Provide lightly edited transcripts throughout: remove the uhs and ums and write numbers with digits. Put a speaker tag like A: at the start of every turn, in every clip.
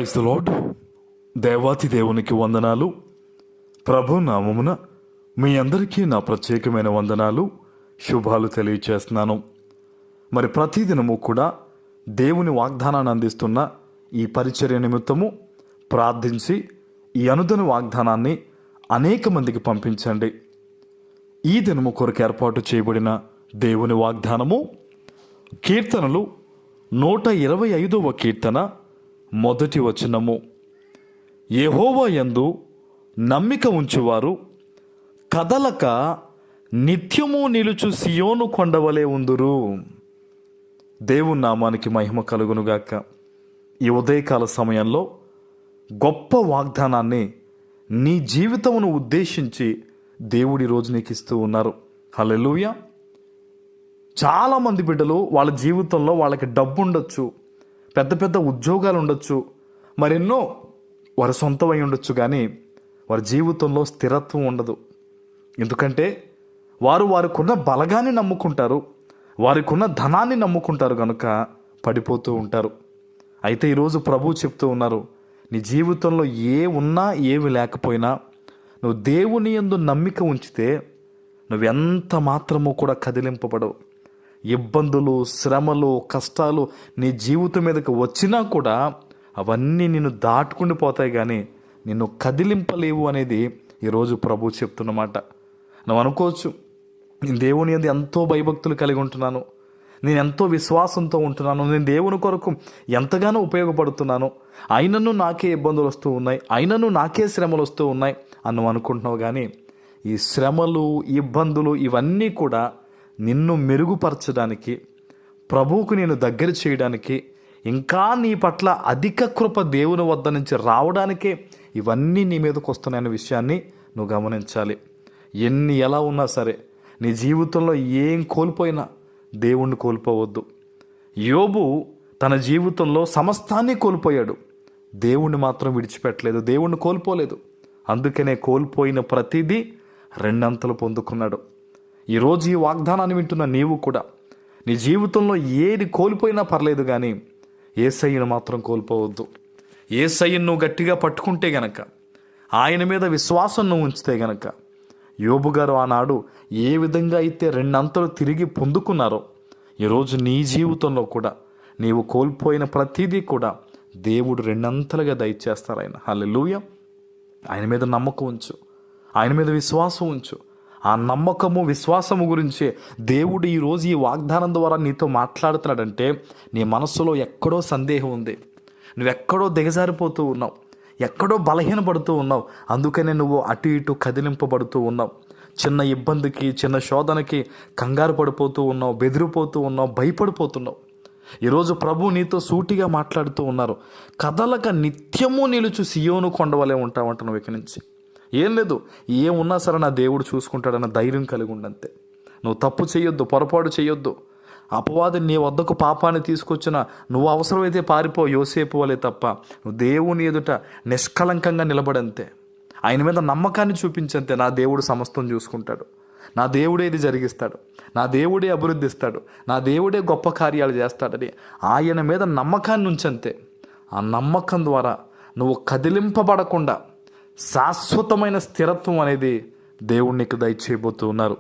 A: Praise the lord. దేవాతి దేవునికి వందనాలు. ప్రభు నామమున మీ అందరికీ నా ప్రత్యేకమైన వందనాలు, శుభాలు తెలియచేస్తున్నాను. మరి ప్రతిదినము కూడా దేవుని వాగ్దానాన్ని అందిస్తున్న ఈ పరిచర్య నిమిత్తము ప్రార్థించి ఈ అనుదిన వాగ్దానాన్ని అనేక మందికి పంపించండి. ఈ దినము కొరకు ఏర్పాటు చేయబడిన దేవుని వాగ్దానము కీర్తనలు 125వ కీర్తన మొదటి వచనము. యెహోవా యందు నమ్మిక ఉంచువారు కదలక నిత్యము నిలుచు సియోను కొండవలే ఉందురు. దేవుని నామానికి మహిమ కలుగునుగాక. ఈ ఉదయకాల సమయంలో గొప్ప వాగ్దానాన్ని నీ జీవితమును ఉద్దేశించి దేవుడి రోజు నీకు ఇస్తూ ఉన్నారు. హల్లెలూయా. చాలామంది బిడ్డలు వాళ్ళ జీవితంలో వాళ్ళకి డబ్బు ఉండొచ్చు, పెద్ద పెద్ద ఉద్యోగాలు ఉండొచ్చు, మరెన్నో వారి సొంతమై ఉండొచ్చు, కానీ వారి జీవితంలో స్థిరత్వం ఉండదు. ఎందుకంటే వారికున్న బలగాన్ని నమ్ముకుంటారు, వారికున్న ధనాన్ని నమ్ముకుంటారు, కనుక పడిపోతూ ఉంటారు. అయితే ఈరోజు ప్రభువు చెప్తూ ఉన్నారు, నీ జీవితంలో ఏ ఉన్నా ఏమి లేకపోయినా నువ్వు దేవుని యందు నమ్మిక ఉంచితే నువ్వెంత మాత్రము కూడా కదిలింపబడవు. ఇబ్బందులు, శ్రమలు, కష్టాలు నీ జీవితం మీదకి వచ్చినా కూడా అవన్నీ నిన్ను దాటుకుని పోతాయి, కానీ నిన్ను కదిలింపలేవు అనేది ఈరోజు ప్రభు చెప్తున్నమాట. నువ్వు అనుకోవచ్చు, నేను దేవుని యందు ఎంతో భయభక్తులు కలిగి ఉంటున్నాను, నేను ఎంతో విశ్వాసంతో ఉంటున్నాను, నేను దేవుని కొరకు ఎంతగానో ఉపయోగపడుతున్నాను, అయినను నాకే ఇబ్బందులు వస్తూ ఉన్నాయి, అయినను నాకే శ్రమలు వస్తూ ఉన్నాయి అని నువ్వు అనుకుంటున్నావు. కానీ ఈ శ్రమలు, ఇబ్బందులు ఇవన్నీ కూడా నిన్ను మెరుగుపరచడానికి, ప్రభువుకు నేను దగ్గర చేయడానికి, ఇంకా నీ పట్ల అధిక కృప దేవుని వద్ద నుంచి రావడానికే ఇవన్నీ నీ మీదకు వస్తున్నాయనే విషయాన్ని నువ్వు గమనించాలి. ఎలా ఉన్నా సరే నీ జీవితంలో ఏం కోల్పోయినా దేవుణ్ణి కోల్పోవద్దు. యోబు తన జీవితంలో సమస్తాన్ని కోల్పోయాడు, దేవుణ్ణి మాత్రం విడిచిపెట్టలేదు, దేవుణ్ణి కోల్పోలేదు. అందుకనే కోల్పోయిన ప్రతిదీ రెండంతలు పొందుకున్నాడు. ఈరోజు ఈ వాగ్దానాన్ని వింటున్న నీవు కూడా నీ జీవితంలో ఏది కోల్పోయినా పర్లేదు, కానీ యేసయ్యను మాత్రం కోల్పోవద్దు. యేసయ్యను నువ్వు గట్టిగా పట్టుకుంటే గనక, ఆయన మీద విశ్వాసం నువ్వు ఉంచితే గనక, యోబు గారు ఆనాడు ఏ విధంగా అయితే రెండంతలు తిరిగి పొందుకున్నారో, ఈరోజు నీ జీవితంలో కూడా నీవు కోల్పోయిన ప్రతిదీ కూడా దేవుడు రెండంతలుగా దయచేస్తారు ఆయన. హల్లెలూయా. ఆయన మీద నమ్మకం ఉంచు, ఆయన మీద విశ్వాసం ఉంచు. ఆ నమ్మకము, విశ్వాసము గురించే దేవుడు ఈరోజు ఈ వాగ్దానం ద్వారా నీతో మాట్లాడుతున్నాడంటే నీ మనస్సులో ఎక్కడో సందేహం ఉంది, నువ్వెక్కడో దిగజారిపోతూ ఉన్నావు, ఎక్కడో బలహీనపడుతూ ఉన్నావు. అందుకనే నువ్వు అటు ఇటు కదిలింపబడుతూ ఉన్నావు. చిన్న ఇబ్బందికి, చిన్న శోధనకి కంగారు పడిపోతూ ఉన్నావు, బెదిరిపోతూ ఉన్నావు, భయపడిపోతున్నావు. ఈరోజు ప్రభు నీతో సూటిగా మాట్లాడుతూ ఉన్నారు, కదలక నిత్యము నిలుచు సియోను కొండవలే ఉంటావంట. నువ్వు ఇక్కడి నుంచి ఏం లేదు, ఏమున్నా సరే నా దేవుడు చూసుకుంటాడన్న ధైర్యం కలిగి ఉండంతే. నువ్వు తప్పు చేయొద్దు, పొరపాటు చేయొద్దు. అపవాది నీ వద్దకు పాపాన్ని తీసుకొచ్చిన నువ్వు అవసరమైతే పారిపో, యోసేపు వలే తప్ప నువ్వు దేవుని ఎదుట నిష్కలంకంగా నిలబడంతే. ఆయన మీద నమ్మకాన్ని చూపించంతే. నా దేవుడు సమస్తం చూసుకుంటాడు, నా దేవుడే ఇది జరిగిస్తాడు, నా దేవుడే అభివృద్ధి ఇస్తాడు, నా దేవుడే గొప్ప కార్యాలు చేస్తాడని ఆయన మీద నమ్మకాన్ని ఉంచంతే. ఆ నమ్మకం ద్వారా నువ్వు కదిలింపబడకుండా శాశ్వతమైన స్థిరత్వం అనేది దేవుడు నీకు దయచేయబోతూ ఉన్నారు.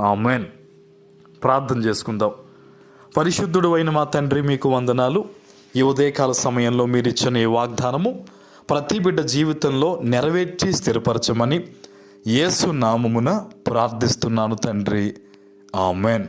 A: ఆమేన్. ప్రార్థన చేసుకుందాం. పరిశుద్ధుడు అయిన మా తండ్రి, మీకు వందనాలు. ఈ ఉదయకాల సమయంలో మీరు ఇచ్చిన ఈ వాగ్దానము ప్రతి బిడ్డ జీవితంలో నెరవేర్చి స్థిరపరచమని యేసు నామమున ప్రార్థిస్తున్నాను తండ్రి. ఆమేన్.